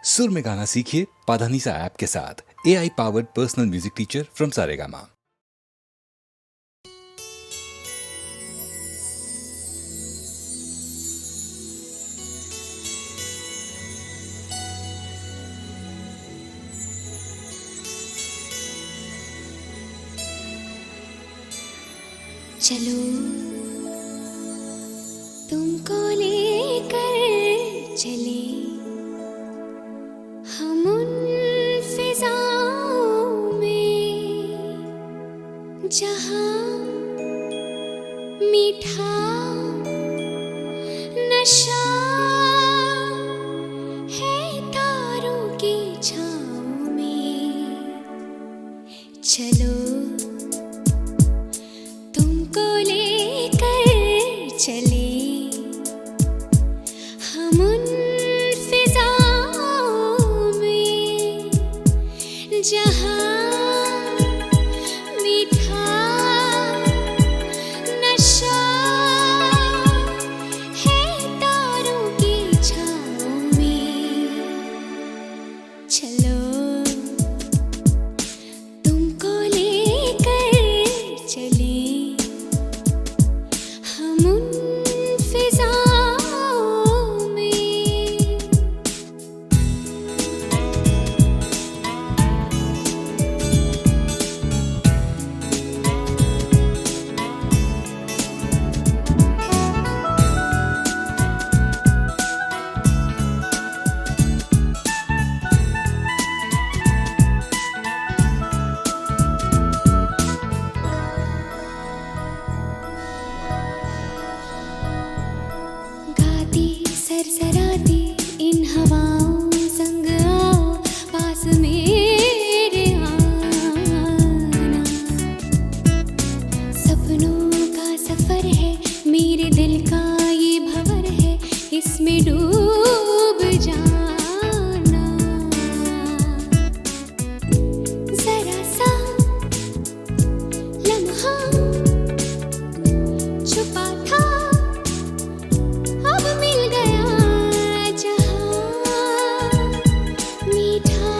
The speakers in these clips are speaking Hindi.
सुर में गाना सीखिए पाधानीसा ऐप के साथ। AI powered personal music teacher from Saregama. चलो तुमको लेकर चले हम उन फिजाओं में जहाँ मीठा नशा है तारों की छाँव में। चलो तुमको लेकर चले हम उन फिजाओं में जहाँ मीठा नशा है तारों की छाँव में। चलो तुमको लेकर चले हम उन फिजाओं में। गाती सरसराती इन हवाओं संग आओ पास मेरे आना। सपनों का सफर है मेरे दिल का ये भंवर है, इसमें डूब जाना। जरा सा लम्हा छुपा था अब मिल गया जहाँ मीठा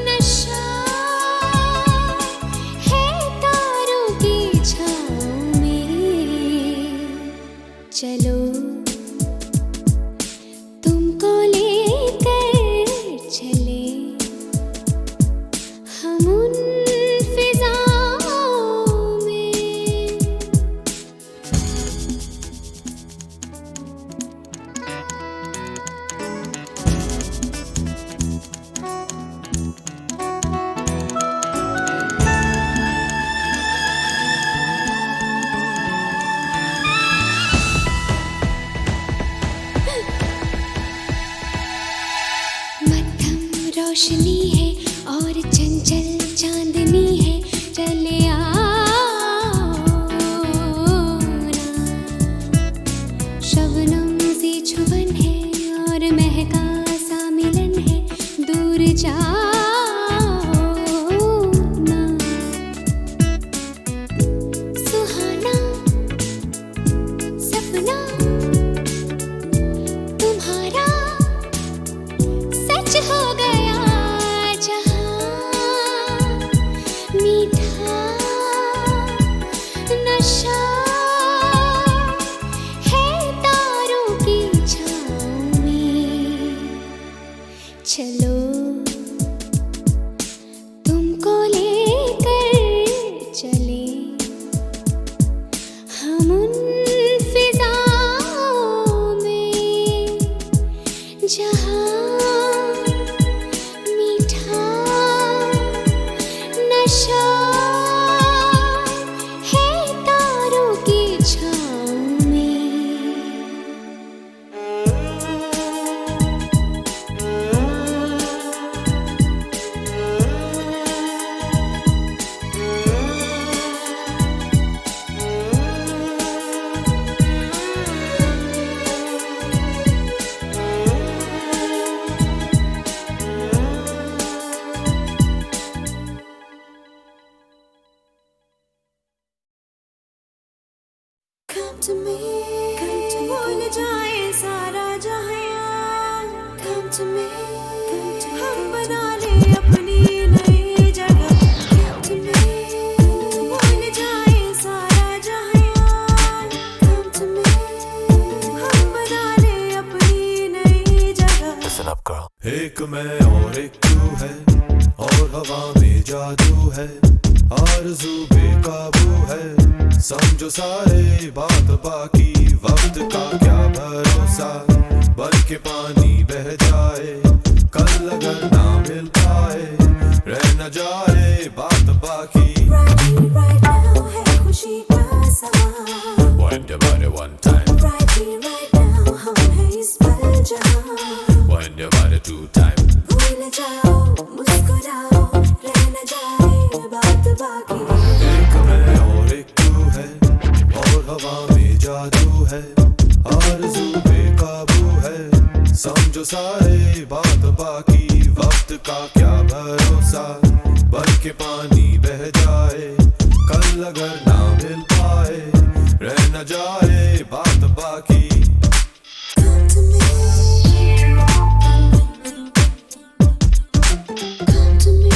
नशा है तारों की छाँव में। चलो तुमको लेकर चले हम उन फिजाओं में। मध्यम रोशनी है और चंचल चांदनी है, चले आओ ना। शबनम सी छुबन है और महका सा मिलन है, दूर जाओ ना। सुहाना सपना तुम्हारा सच हो गया जहाँ मीठा नशा है तारों की छाँव में। चलो तुमको लेकर चले हम उन फिजाओं में जहाँ मीठा नशा है तारों की छाँव में। Come to me, भूल जाए सारा जहां। to me, हम बना ले अपनी नई जगह। Come to me, भूल जाए सारा जहां। Come to me, हम बना ले अपनी नई जगह। Listen up, girl. एक मैं और एक तू है, और हवा में जादू है, आरज़ू बेकाबू है, समझो सारे बात बाकी, वक्त का क्या भरोसा, बन के पानी बह जाए, कल अगर ना मिल पाए, रह न जाए बात बाकी। Right here, right now है खुशी का समा। Wind your body one time, Right here, right now हम हैं इस पल जहां। wind your body two time. भूल जाओ, मुस्कुराओ, रह न जाए बात बाकी। एक मैं और एक तू है, और हवा में जादू है, आरज़ू बेकाबू है, समझो सारे बात बाकी, वक्त का क्या भरोसा, बन के पानी बह जाए, कल अगर ना मिल पाए, रह न जाए बात बाकी। Come to me, come to me।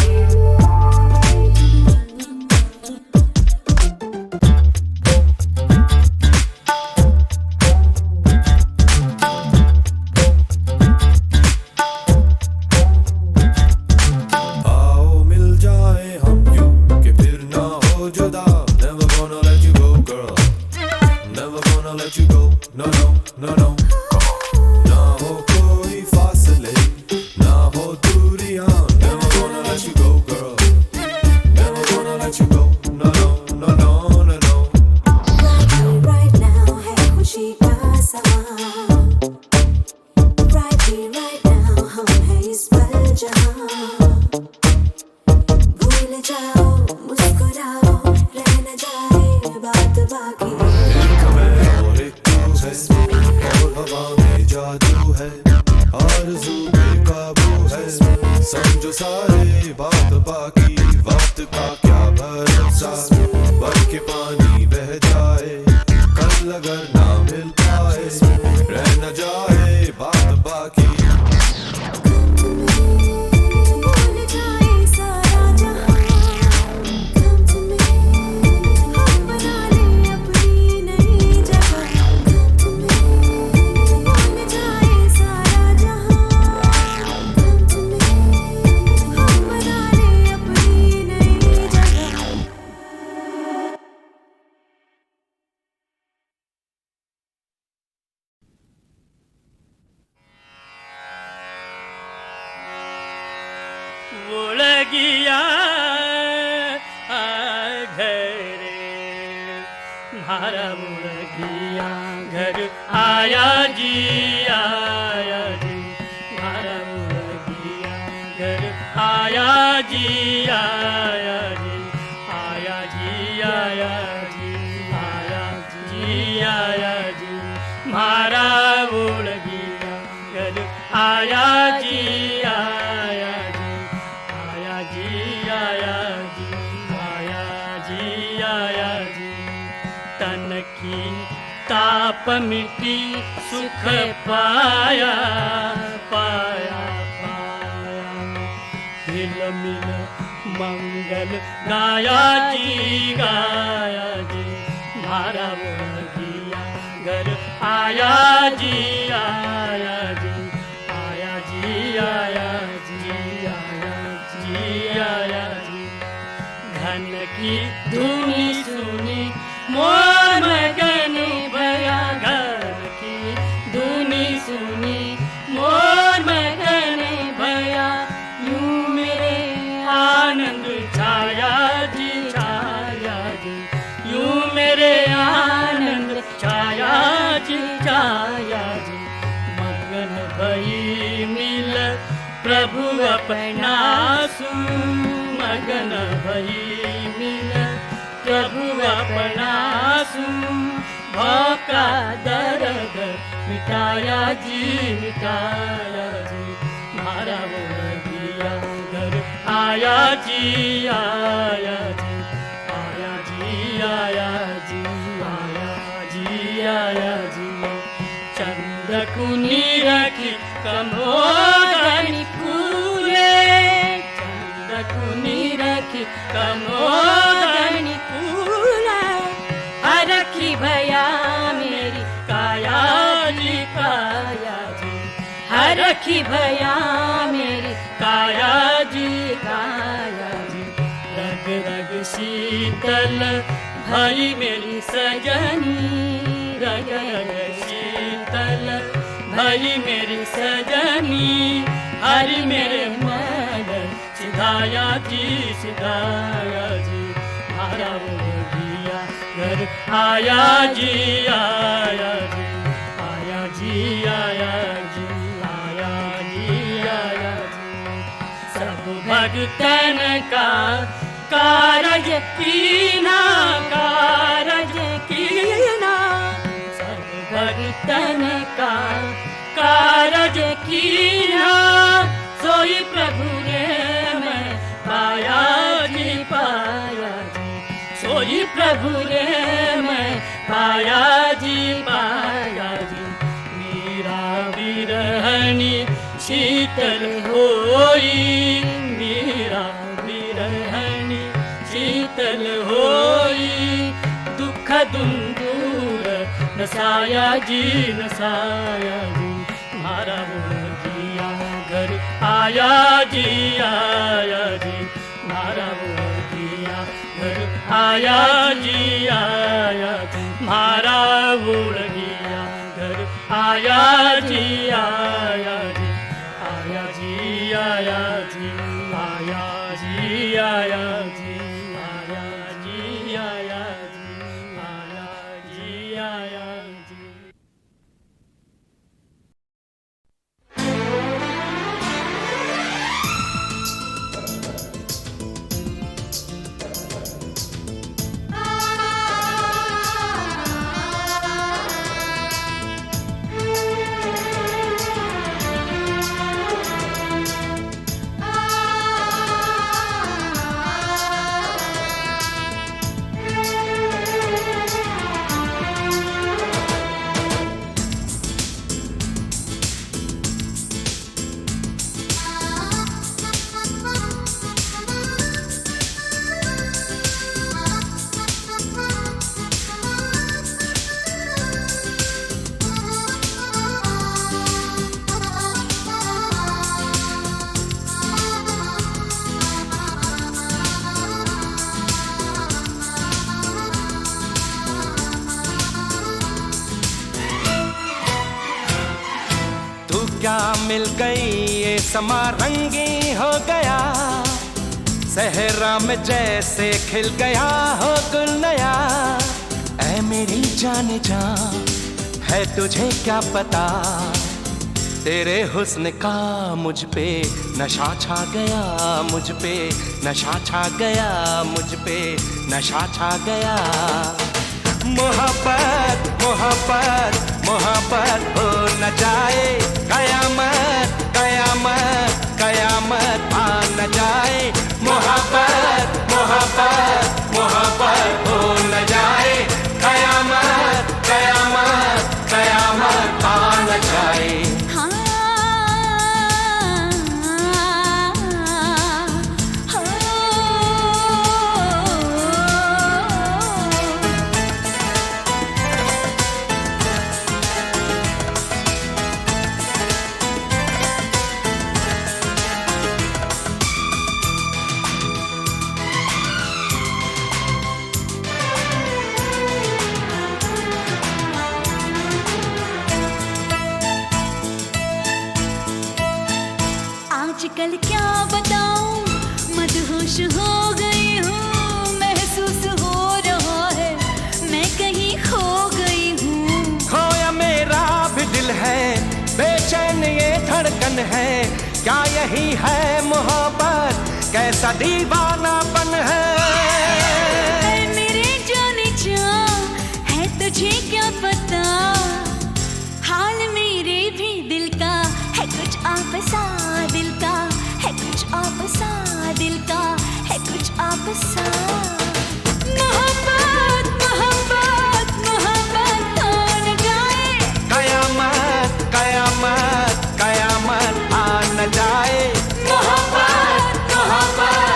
आओ मिल जाए हम यूं कि फिर ना हो जुदा, never gonna let you go girl, never gonna let you go, no no no no। ना हो कोई फासले, ना हो दूरियां, never gonna let you go girl, never gonna let you go, no no no no no no। Right here, right now है खुशी का समा। Right here, right now हम हैं इस पल जहां। भूल जाओ, मुस्कुराओ, रह न जाए बात बाकी। एक मैं और एक तू है, और हवा में जादू है, आरज़ू बेकाबू है, समझो सारे बात बाकी, वक्त का क्या भरोसा, बन के पानी बह जाए, कल अगर ना मिल पाए, रह न जाए बात बाकी। भूल जाए सारा जहां। Come to me, हम बना ले अपनी नई जगह। Come to me, भूल जाए सारा जहां। Come to me, हम बना ले अपनी नई जगह। ಒಳಗಿಯ घरे मारा मुड़गिया घर आया जी आया जी, मारा मुड़गिया घर आया जी आया जी, आया जी आया जी, आया जी आया जी, मारा मुड़गिया घर आया जी आया जी, आया जी आया जी, आया जी आया जी। तन की ताप मिटी सुख पाया पाया पाया, हिल मिल मंगल गाया जी गाया जी, मारा मुड़गिया घर आया जी आया जी, आया जी आया जी, आया जी आया जी। धन की धुनी सुनी मोर मगन भया, घर की धुनी सुनी मोर मगन भया, यूं मेरे आनंद छाया जी छाया जी, यूं मेरे आनंद छाया जी छाया जी। मगन भई मिल प्रभु अपना सुन, मगन भई मिल प्रभु अपना सुन, भव का दर्द मिटाया जी मिटाया जी, मारा मुड़गिया घर आया जी आया जी, आया जी आया जी, आया जी आया जी। चंद कुनी रखी कमोर रखुनी रखी कमोदनी फूला रखी भैया मेरी काया जी काया जी रखी भैया मेरी काया जी काया जी रग रग शीतल भाई मेरी सजनी रग रग शीतल भाई मेरी सजनी हरि मेरे मन सिधाया जी मारा दिया घर आया जी आया जी आया जी आया जी आया जी आया जी सब भगतन का कारज कीना सब भगतन का कारज कीना सोई प्रभु रे मैं पाया जी सोई प्रभु रे मैं पाया जी मेरा विरहनी शीतल होई मेरा विरहनी शीतल होई दुख दूर नसाया जी मारा दिया घर आया जी मारा दिया घर आया जी मारा दिया घर आया जी आया जी आया जी आया जी आया जी आया जी आया जी आया जी आया जी आया जी क्या मिल गई ये समा रंगी हो गया सहरा में जैसे खिल गया हो गुल नया ऐ मेरी जाने जा है तुझे क्या पता तेरे हुस्न का मुझ पे नशा छा गया मुझ पे नशा छा गया मुझ पे नशा छा गया मोहब्बत मोहब्बत मोहब्बत हो न जाए कयामत कयामत कयामत आ न जाए मोहब्बत मोहब्बत मोहब्बत हो न जाए कयामत कयामत कयामत आ न जाए आजकल क्या बताऊं मदहोश हो गई हूँ महसूस हो रहा है मैं कहीं खो गई हूँ खोया मेरा भी दिल है बेचैन ये धड़कन है क्या यही है मोहब्बत कैसा दीवानापन है मेरे जाने जा है तुझे क्या पता हाल मेरे भी दिल का है कुछ आपसा दिल का है कुछ आपसा दिल का है कुछ आपसा मोहब्बत मोहब्बत मोहब्बत हो न जाए कयामत कयामत कयामत आ न जाए मोहब्बत मोहब्बत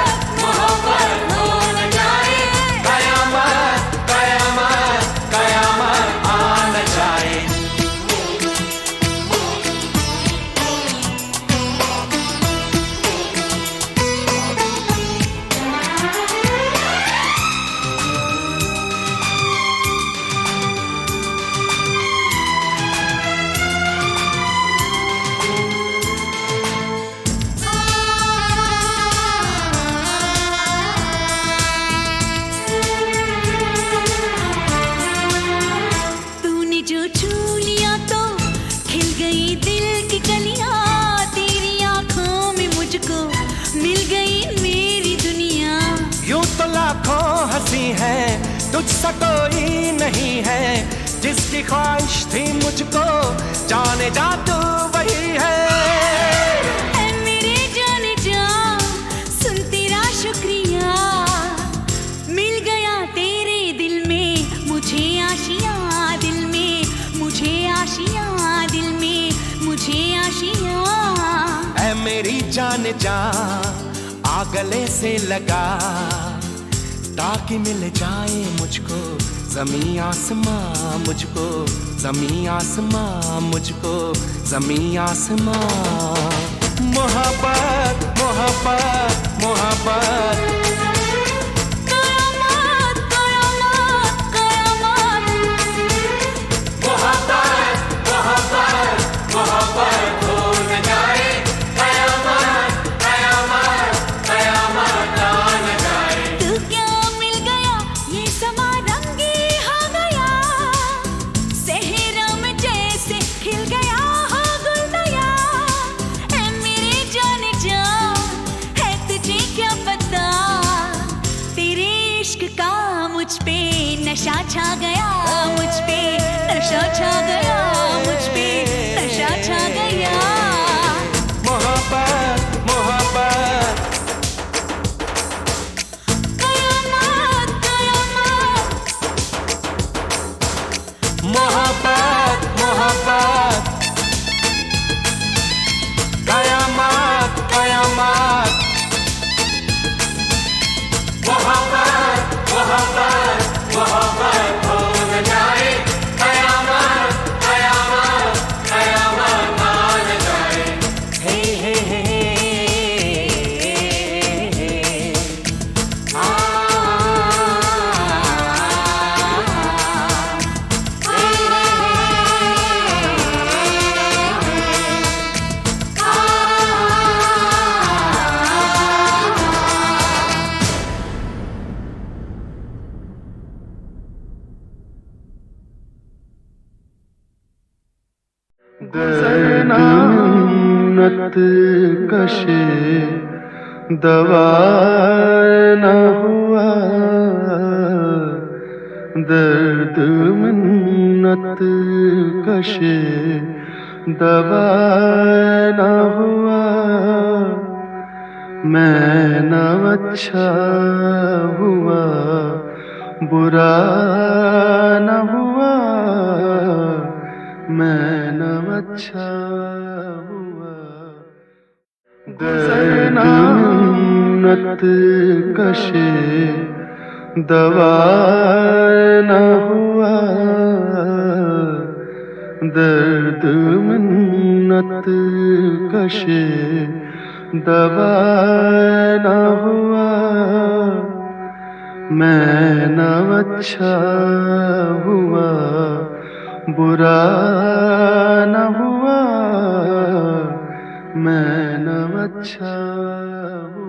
जिसकी ख्वाहिश थी मुझको जाने जा तू वही है। ऐ मेरे जाने जा सुन तेरा शुक्रिया, मिल गया तेरे दिल में मुझे आशिया, दिल में मुझे आशिया, दिल में मुझे आशिया। ऐ मेरी जान जा आ गले से लगा, ताकि मिल जाए मुझको ज़मीं आसमां, मुझको ज़मीं आसमां, मुझको ज़मीं आसमां। मोहब्बत मोहब्बत मोहब्बत कयामत कयामत कयामत, मोहब्बत मोहब्बत मोहब्बत हो न जाए, कयामत कयामत कयामत आ न जाए। तू क्या मिल गया ये समा रंगी हो गया, सहरा में जैसे खिल गया हो गुल नया। ऐ मेरे जाने जा है तुझे क्या पता, तेरे इश्क का मुझ पे नशा छा गया, मुझ पे नशा छा गया, मुझ पे नशा छा गया। मोहब्बत मोहब्बत कयामत कयामत, मोहब्बत मोहब्बत कयामत कयामत, मोहब्बत मोहब्बत मोहब्बत हो न जाए, कयामत कयामत कयामत आ न जाए। हे हे हे हे आ दर्द मिन्नत कशे दवा न हुआ, दर्द मिन्नत कशे दवा न हुआ। मैं न अच्छा हुआ बुरा न हुआ, मैं न अच्छा हुआ। दर्द मिन्नत कशे दवा न हुआ, दर्द मिन्नत कशे दवा न हुआ। मैं न अच्छा हुआ बुरा न हुआ, मैं न अच्छा हुआ।